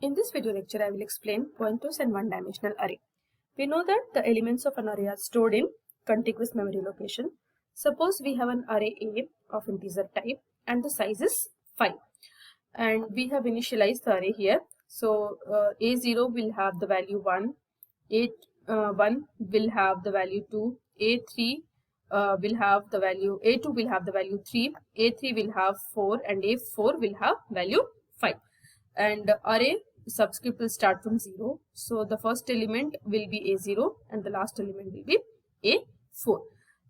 In this video lecture, I will explain pointers and one-dimensional array. We know that the elements of an array are stored in contiguous memory location. Suppose we have an array A of integer type and the size is 5. And we have initialized the array here. So A0 will have the value 1, A1 will have the value 2, A3 will have the value, A2 will have the value 3, A3 will have 4 and A4 will have value 5. And array subscript will start from 0. So the first element will be A0 and the last element will be A4.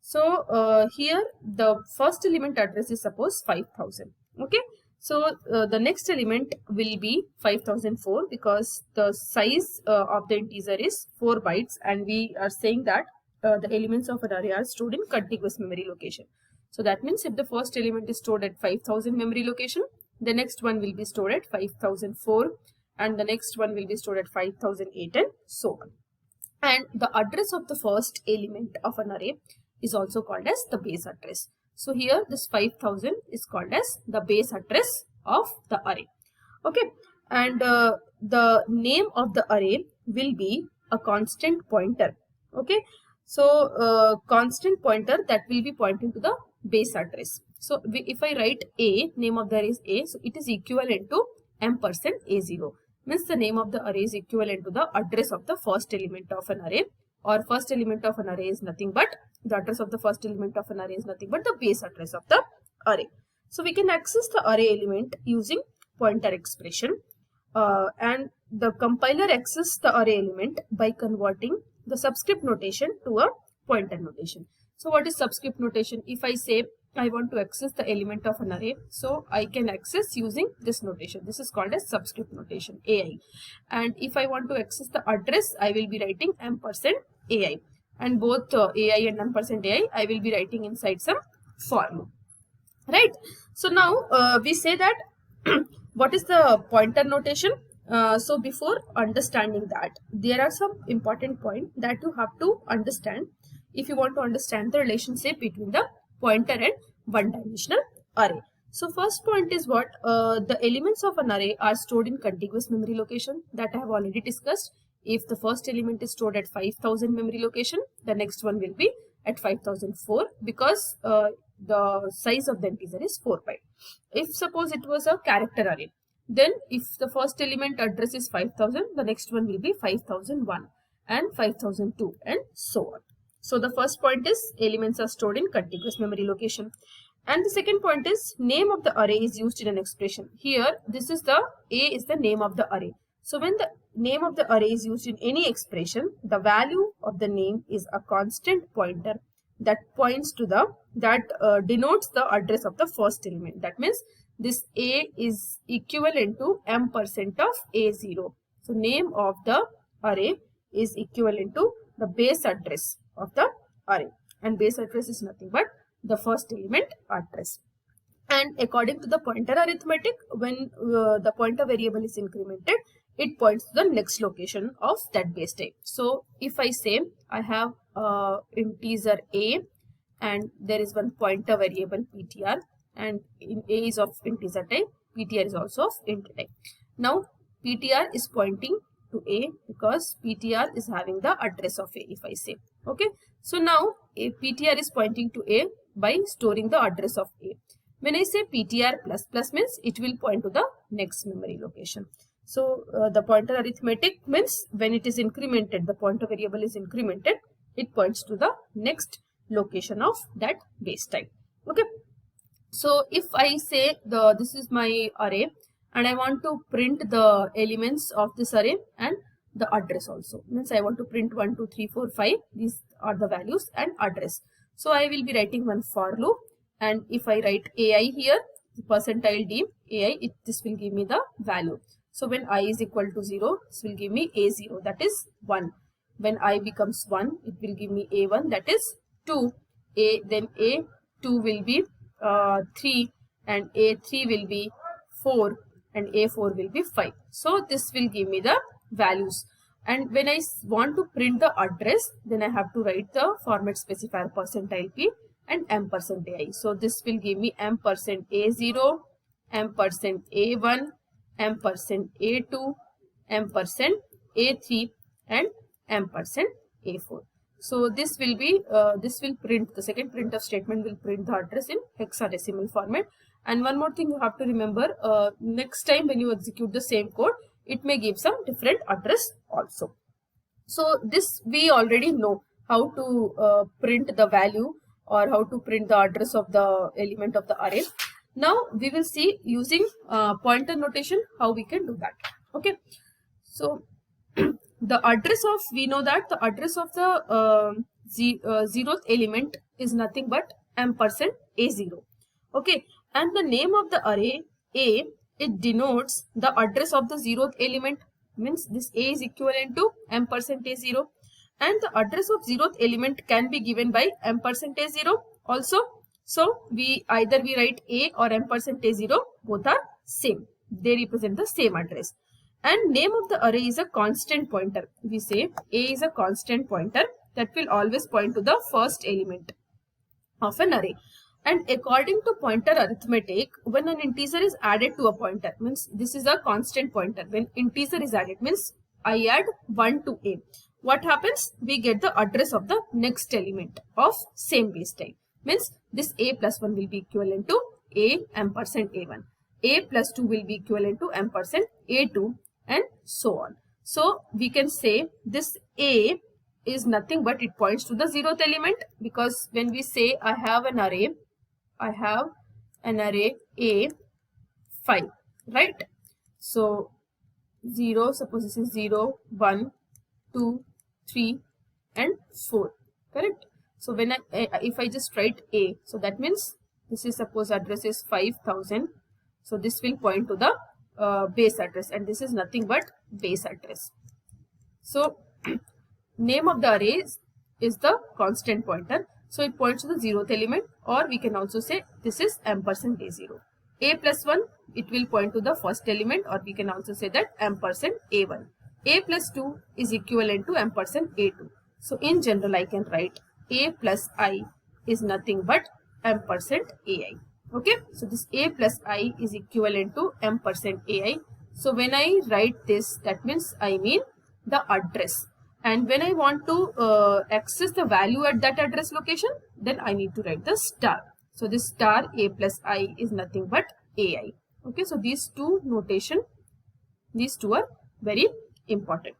So here the first element address is suppose 5000. Okay. So the next element will be 5004 because the size of the integer is 4 bytes and we are saying that the elements of an array are stored in contiguous memory location. So that means if the first element is stored at 5000 memory location, the next one will be stored at 5004 and the next one will be stored at 5008 and so on. And the address of the first element of an array is also called as the base address. So here this 5000 is called as the base address of the array. Okay, and the name of the array will be a constant pointer. Okay, so constant pointer that will be pointing to the base address. So if I write A, name of the array is A, so it is equivalent to ampersand A0. Means the name of the array is equivalent to the address of the first element of an array, or first element of an array is nothing but the address of the first element of an array is nothing but the base address of the array. So we can access the array element using pointer expression, and the compiler accesses the array element by converting the subscript notation to a pointer notation. So what is subscript notation? If I say I want to access the element of an array, so I can access using this notation. This is called as subscript notation, AI. And if I want to access the address, I will be writing ampersand AI. And both AI and ampersand AI, I will be writing inside some for loop. Right? So now we say that what is the pointer notation? So before understanding that, there are some important points that you have to understand if you want to understand the relationship between the pointer and one-dimensional array. So first point is what? The elements of an array are stored in contiguous memory location, that I have already discussed. If the first element is stored at 5000 memory location, the next one will be at 5004 because the size of the integer is 4 byte. If suppose it was a character array, then if the first element address is 5000, the next one will be 5001 and 5002 and so on. So the first point is elements are stored in contiguous memory location. And the second point is name of the array is used in an expression. Here this is the A is the name of the array. So when the name of the array is used in any expression, the value of the name is a constant pointer that points to the, denotes the address of the first element. That means this A is equivalent to ampersand of A0. So name of the array is equivalent to the base address of the array, and base address is nothing but the first element address. And according to the pointer arithmetic, when the pointer variable is incremented, it points to the next location of that base type. So if I say I have integer A and there is one pointer variable PTR, and A is of integer type, PTR is also of int type. Now PTR is pointing to A because PTR is having the address of A, if I say. Okay, so now a PTR is pointing to A by storing the address of A. When I say PTR plus plus means it will point to the next memory location. So the pointer arithmetic means when it is incremented, the pointer variable is incremented, it points to the next location of that base type. Okay, so if I say this is my array and I want to print the elements of this array and the address also, means I want to print 1 2 3 4 5, these are the values and address. So I will be writing one for loop, and if I write AI here, percentile D AI, this will give me the value. So when I is equal to 0, this will give me A0, that is 1. When I becomes 1, it will give me A1, that is 2. Then A2 will be 3 and A3 will be 4 and A4 will be 5. So this will give me the values. And when I want to print the address, then I have to write the format specifier percentile P and ampersand AI. So this will give me ampersand A0, ampersand A1, ampersand A2, ampersand A3 and ampersand A4. So this will be this will print, the second printf statement will print the address in hexadecimal format. And one more thing you have to remember, next time when you execute the same code, it may give some different address also. So this we already know how to print the value or how to print the address of the element of the array. Now we will see using pointer notation how we can do that. Okay, so the address of, we know that the address of the zeroth element is nothing but ampersand A0. Okay, and the name of the array A, it denotes the address of the zeroth element, means this A is equivalent to ampersand A0, and the address of zeroth element can be given by ampersand A0 also. So we either we write A or ampersand A0, both are same, they represent the same address. And name of the array is a constant pointer. We say A is a constant pointer that will always point to the first element of an array. And according to pointer arithmetic, when an integer is added to a pointer, means this is a constant pointer. When integer is added, means I add 1 to A. What happens? We get the address of the next element of same base type. Means this A plus 1 will be equivalent to A ampersand A1. A plus 2 will be equivalent to ampersand A2, and so on. So we can say this A is nothing but it points to the zeroth element, because when we say I have an array A5, right? So 0, suppose this is 0, 1, 2, 3 and 4, correct? So when if I just write A, so that means this is, suppose address is 5000, so this will point to the base address, and this is nothing but base address. So name of the array is the constant pointer, so it points to the zeroth element, or we can also say this is ampersand A0. A plus 1, it will point to the first element, or we can also say that ampersand A1. A plus 2 is equivalent to ampersand A2. So in general I can write A plus I is nothing but ampersand AI. Okay, so this A plus I is equivalent to ampersand AI. So when I write this, that means I mean the address. And when I want to access the value at that address location, then I need to write the star. So this star A plus I is nothing but AI. Okay, so these two notation, these two are very important.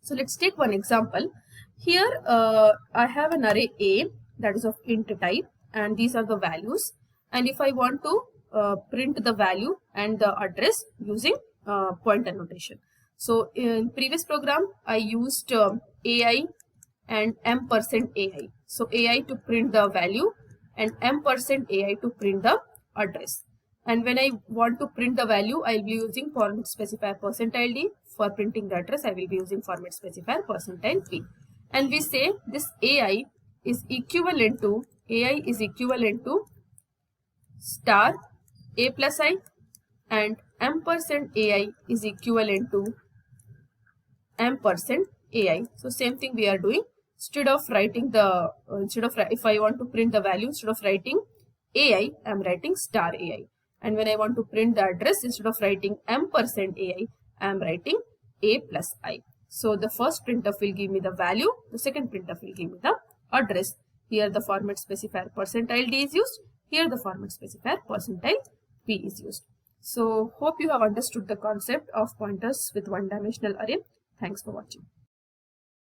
So let's take one example. Here I have an array A that is of int type, and these are the values. And if I want to print the value and the address using pointer notation. So in previous program I used AI and ampersand AI. So AI to print the value and ampersand AI to print the address. And when I want to print the value, I will be using format specifier %d. For printing the address, I will be using format specifier %p. And we say this AI is equivalent to star A plus I, and ampersand AI is equivalent to ampersand AI. So same thing we are doing. Instead of writing the if I want to print the value, instead of writing AI, I am writing star AI. And when I want to print the address, instead of writing ampersand AI, I am writing A plus I. So the first printf will give me the value, the second printf will give me the address. Here the format specifier %d is used. Here the format specifier %p is used. So hope you have understood the concept of pointers with one-dimensional array. Thanks for watching.